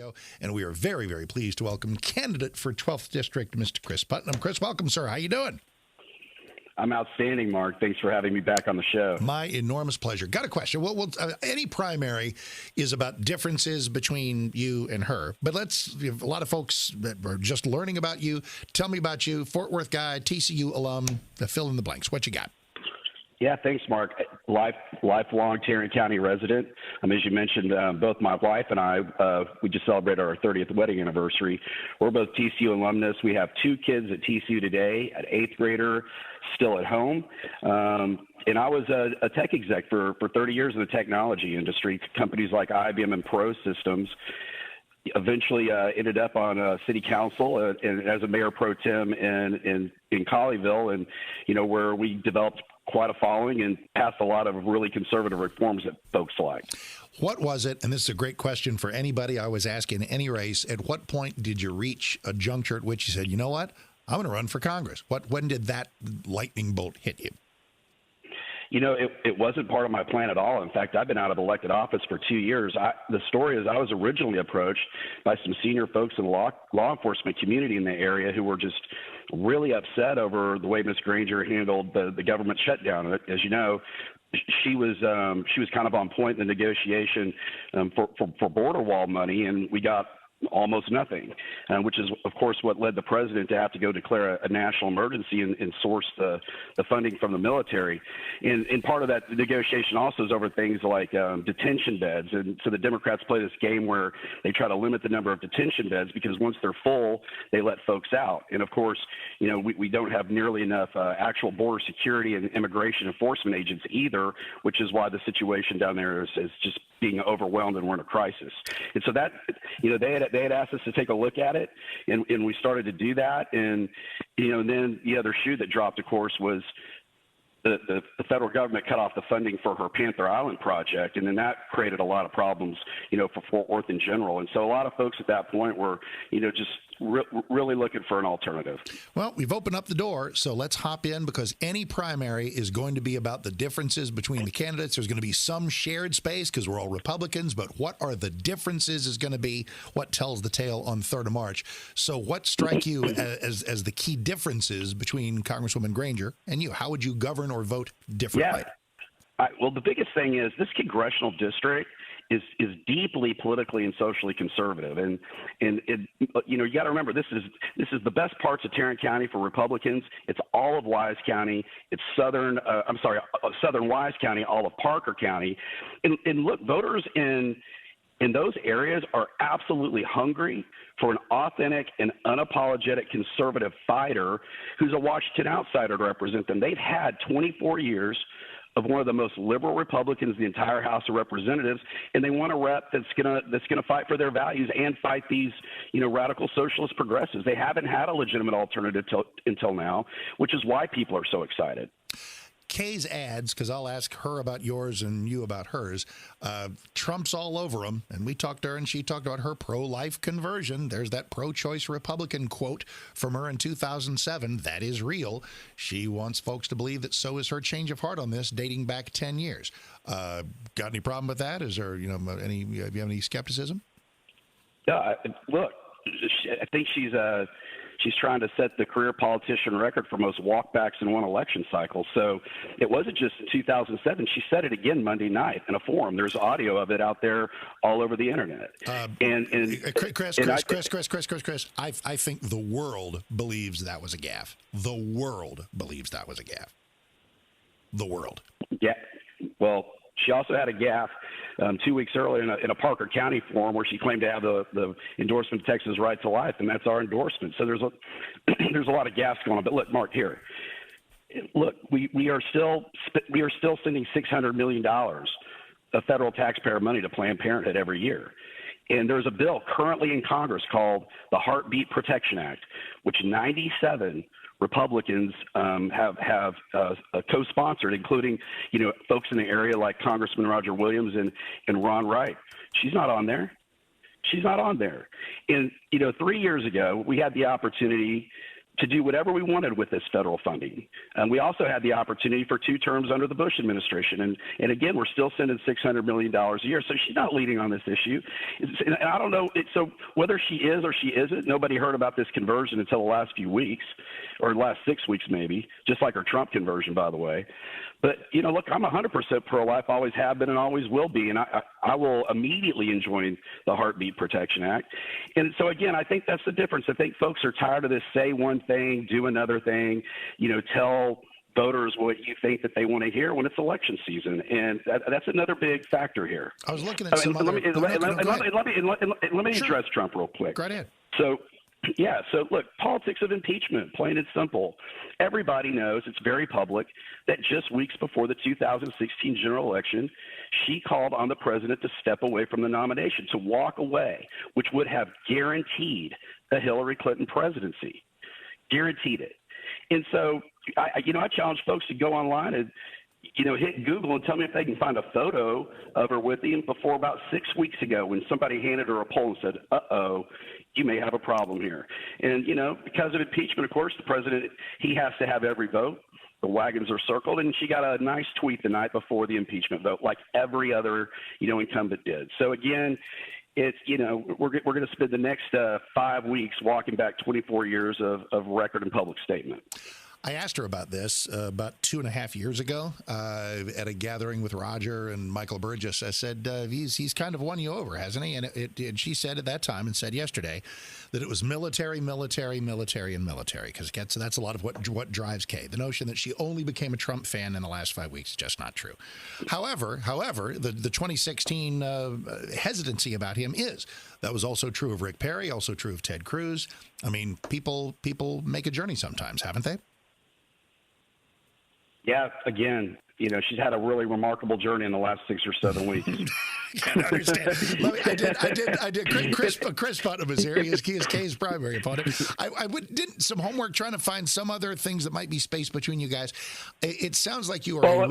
studio, and we are very, very pleased to welcome candidate for 12th District, Mr. Chris Putnam. Chris, welcome, sir. How you doing? I'm outstanding, Mark. Thanks for having me back on the show. My enormous pleasure. Got a question. Well, any primary is about differences between you and her, but a lot of folks that are just learning about you. Tell me about you, Fort Worth guy, TCU alum, fill in the blanks. What you got? Yeah, thanks, Mark. Lifelong Tarrant County resident. As you mentioned, both my wife and I, we just celebrated our 30th wedding anniversary. We're both TCU alumnus. We have two kids at TCU today, an 8th grader still at home. And I was a tech exec for 30 years in the technology industry, companies like IBM and Pro Systems. Eventually ended up on city council and as a mayor pro tem in Colleyville, and where we developed quite a following and passed a lot of really conservative reforms that folks like. What was it, and this is a great question for anybody I was asking in any race, at what point did you reach a juncture at which you said, you know what, I'm going to run for Congress? When did that lightning bolt hit you? It wasn't part of my plan at all. In fact, I've been out of elected office for 2 years. The story is I was originally approached by some senior folks in the law enforcement community in the area who were just really upset over the way Ms. Granger handled the government shutdown. As you know, she was kind of on point in the negotiation for border wall money, and we got almost nothing, which is, of course, what led the president to have to go declare a national emergency and source the funding from the military. And part of that negotiation also is over things like detention beds. And so the Democrats play this game where they try to limit the number of detention beds because once they're full, they let folks out. And, of course, we don't have nearly enough actual border security and immigration enforcement agents either, which is why the situation down there is just being overwhelmed and we're in a crisis. And so that, they had asked us to take a look at it, and we started to do that. And, then the other shoe that dropped, of course, was the federal government cut off the funding for her Panther Island project, and then that created a lot of problems, for Fort Worth in general. And so a lot of folks at that point were, just really looking for an alternative. Well, we've opened up the door, so let's hop in, because any primary is going to be about the differences between the candidates. There's going to be some shared space because we're all Republicans, but what are the differences is going to be what tells the tale on 3rd of March. So what strike you as the key differences between Congresswoman Granger and you? How would you govern or vote differently? Yeah. Well, the biggest thing is this congressional district is deeply politically and socially conservative, and you got to remember this is the best parts of Tarrant County for Republicans. It's all of Wise County. It's southern Wise County, all of Parker County, and look, voters in those areas are absolutely hungry for an authentic and unapologetic conservative fighter who's a Washington outsider to represent them. They've had 24 years of one of the most liberal Republicans in the entire House of Representatives, and they want a rep that's gonna fight for their values and fight these, radical socialist progressives. They haven't had a legitimate alternative until now, which is why people are so excited. Kay's ads, because I'll ask her about yours and you about hers, Trump's all over them, and we talked to her, and she talked about her pro-life conversion. There's that pro-choice Republican quote from her in 2007. That is real. She wants folks to believe that so is her change of heart on this, dating back 10 years. Got any problem with that? Is there, do you have any skepticism? Yeah, look, I think she's trying to set the career politician record for most walkbacks in one election cycle. So it wasn't just in 2007. She said it again Monday night in a forum. There's audio of it out there all over the internet. Chris, I think the world believes that was a gaffe. The world believes that was a gaffe. The world. Yeah. Well, she also had a gaffe 2 weeks earlier in a Parker County forum where she claimed to have the endorsement of Texas right to life, and that's our endorsement. So there's a lot of gaffes going on. But look, Mark, here, we are still sending $600 million of federal taxpayer money to Planned Parenthood every year. And there's a bill currently in Congress called the Heartbeat Protection Act, which 97 Republicans have co-sponsored, including, folks in the area like Congressman Roger Williams and Ron Wright. She's not on there. She's not on there. And, 3 years ago, we had the opportunity to do whatever we wanted with this federal funding. We also had the opportunity for 2 terms under the Bush administration. And again, we're still sending $600 million a year. So she's not leading on this issue. And I don't know. So whether she is or she isn't, nobody heard about this conversion until the last few weeks, or last 6 weeks maybe, just like her Trump conversion, by the way. But, look, I'm 100% pro-life, always have been and always will be. And I will immediately join the Heartbeat Protection Act. And so, again, I think that's the difference. I think folks are tired of this say one thing, do another thing, tell voters what you think that they want to hear when it's election season. And that's another big factor here. I was looking at some other... Let me address Trump real quick. Go right ahead. So look, politics of impeachment, plain and simple. Everybody knows, it's very public, that just weeks before the 2016 general election, she called on the president to step away from the nomination, to walk away, which would have guaranteed a Hillary Clinton presidency. Guaranteed it. And so, I challenge folks to go online and, hit Google and tell me if they can find a photo of her with him before about 6 weeks ago when somebody handed her a poll and said, uh-oh, you may have a problem here. And, because of impeachment, of course, the president, he has to have every vote. The wagons are circled, and she got a nice tweet the night before the impeachment vote, like every other, incumbent did. So, again, it's, we're going to spend the next 5 weeks walking back 24 years of record and public statement. I asked her about this about 2.5 years ago at a gathering with Roger and Michael Burgess. I said, he's kind of won you over, hasn't he? And she said at that time and said yesterday that it was military, and military, because that's a lot of what drives Kay. The notion that she only became a Trump fan in the last 5 weeks is just not true. However, the 2016 hesitancy about him is. That was also true of Rick Perry, also true of Ted Cruz. I mean, people make a journey sometimes, haven't they? Yeah, again, she's had a really remarkable journey in the last 6 or 7 weeks. Can't understand. I did. Chris Putnam is here. He is Kay's primary opponent. I did some homework trying to find some other things that might be spaced between you guys. It sounds like you are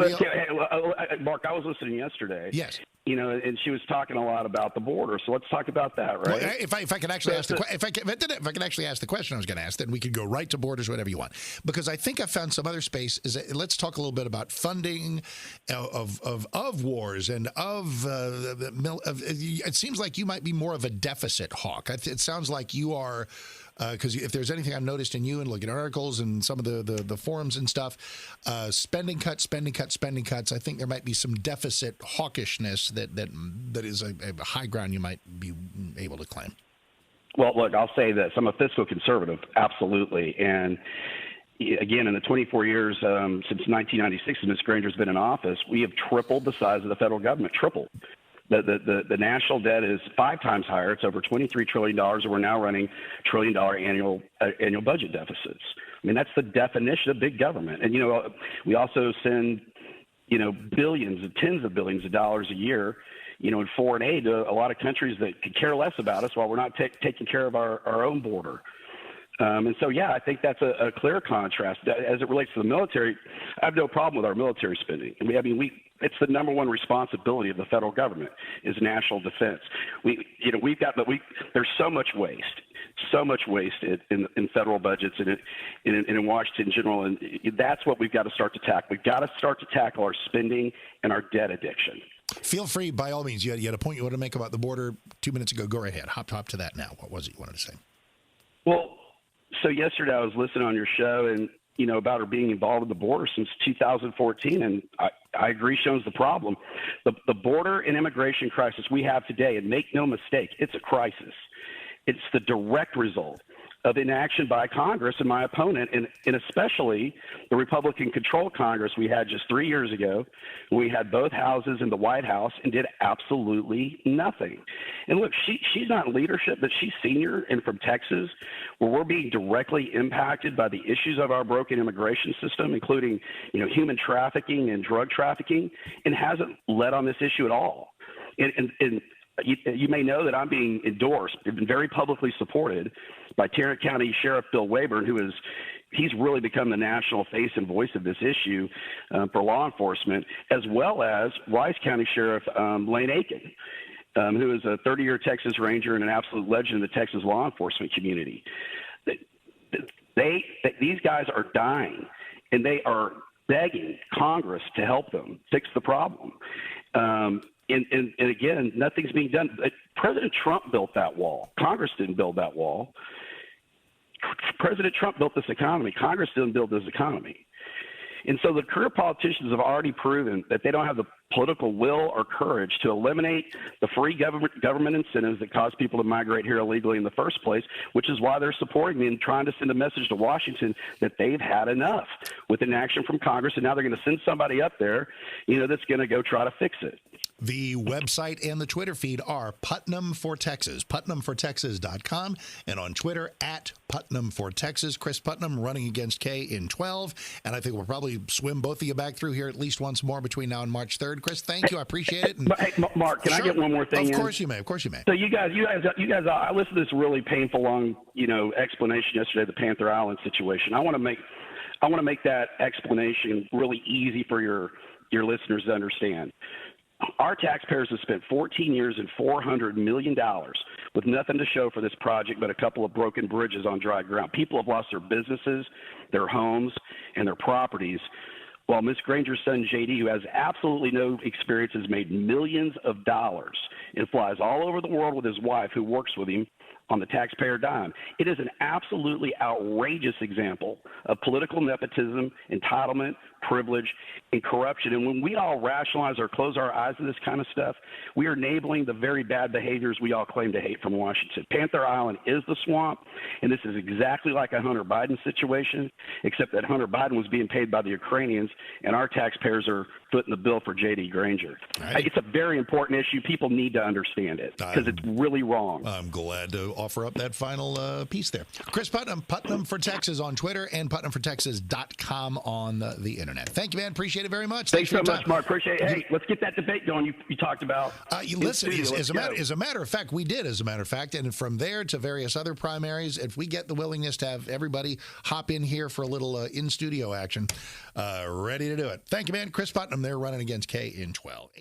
Mark, I was listening yesterday. Yes. And she was talking a lot about the border. So let's talk about that, right? Well, if I can actually ask if I can actually ask the question I was going to ask, then we could go right to borders, whatever you want. Because I think I found some other space. Let's talk a little bit about funding of wars and of it seems like you might be more of a deficit hawk. It sounds like you are. Because if there's anything I've noticed in you and looking at articles and some of the forums and stuff, spending cuts. I think there might be some deficit hawkishness that is a high ground you might be able to claim. Well, look, I'll say this. I'm a fiscal conservative, absolutely. And again, in the 24 years since 1996, when Ms. Granger's been in office, we have tripled the size of the federal government, tripled. The national debt is 5 times higher. It's over $23 trillion, and we're now running $1 trillion annual budget deficits. I mean, that's the definition of big government. And, we also send, billions and tens of billions of dollars a year, in foreign aid to a lot of countries that could care less about us while we're not taking care of our own border. And so, I think that's a clear contrast. As it relates to the military, I have no problem with our military spending. It's the number one responsibility of the federal government is national defense. There's so much waste in federal budgets and in Washington in general, and that's what we've got to start to tackle. We've got to start to tackle our spending and our debt addiction. Feel free, by all means. You had a point you want to make about the border 2 minutes ago. Go right ahead. Hop to that now. What was it you wanted to say? Well, so yesterday I was listening on your show and, about her being involved in the border since 2014, and I agree shows the problem. The border and immigration crisis we have today, and make no mistake, it's a crisis. It's the direct result of inaction by Congress and my opponent, and especially the Republican-controlled Congress we had just 3 years ago. We had both houses in the White House and did absolutely nothing. And look, she's not leadership, but she's senior and from Texas, where we're being directly impacted by the issues of our broken immigration system, including human trafficking and drug trafficking, and hasn't led on this issue at all. And you may know that I'm being endorsed, been very publicly supported by Tarrant County Sheriff Bill Wayburn, he's really become the national face and voice of this issue for law enforcement, as well as Rice County Sheriff Lane Aiken, who is a 30-year Texas Ranger and an absolute legend in the Texas law enforcement community. These guys are dying, and they are begging Congress to help them fix the problem. And again, nothing's being done. President Trump built that wall. Congress didn't build that wall. President Trump built this economy. Congress didn't build this economy. And so the career politicians have already proven that they don't have the political will or courage to eliminate the free government incentives that cause people to migrate here illegally in the first place, which is why they're supporting me and trying to send a message to Washington that they've had enough with inaction from Congress, and now they're going to send somebody up there, that's going to go try to fix it. The website and the Twitter feed are Putnam for Texas, PutnamForTexas.com, and on Twitter at Putnam for Texas. Chris Putnam running against Kay in 12, and I think we'll probably swim both of you back through here at least once more between now and March 3rd. Chris, thank you. I appreciate it. And, hey, Mark, can I get one more thing in? Of course you may. So you guys, I listened to this really painful, long, explanation yesterday of the Panther Island situation. I want to make that explanation really easy for your listeners to understand. Our taxpayers have spent 14 years and $400 million with nothing to show for this project but a couple of broken bridges on dry ground. People have lost their businesses, their homes, and their properties, while Ms. Granger's son, J.D., who has absolutely no experience, has made millions of dollars and flies all over the world with his wife, who works with him on the taxpayer dime. It is an absolutely outrageous example of political nepotism, entitlement, privilege, and corruption. And when we all rationalize or close our eyes to this kind of stuff, we are enabling the very bad behaviors we all claim to hate from Washington. Panther Island is the swamp, and this is exactly like a Hunter Biden situation, except that Hunter Biden was being paid by the Ukrainians, and our taxpayers are footing the bill for J.D. Granger. Right. It's a very important issue. People need to understand it because it's really wrong. I'm glad to offer up that final piece there. Chris Putnam, Putnam for Texas on Twitter and PutnamForTexas.com on the internet. Thank you, man. Appreciate it very much. Thanks so much, Mark. Appreciate it. Hey, let's get that debate going you talked about. Listen, as a matter of fact, we did, and from there to various other primaries, if we get the willingness to have everybody hop in here for a little in-studio action, ready to do it. Thank you, man. Chris Putnam there running against Kay in 12.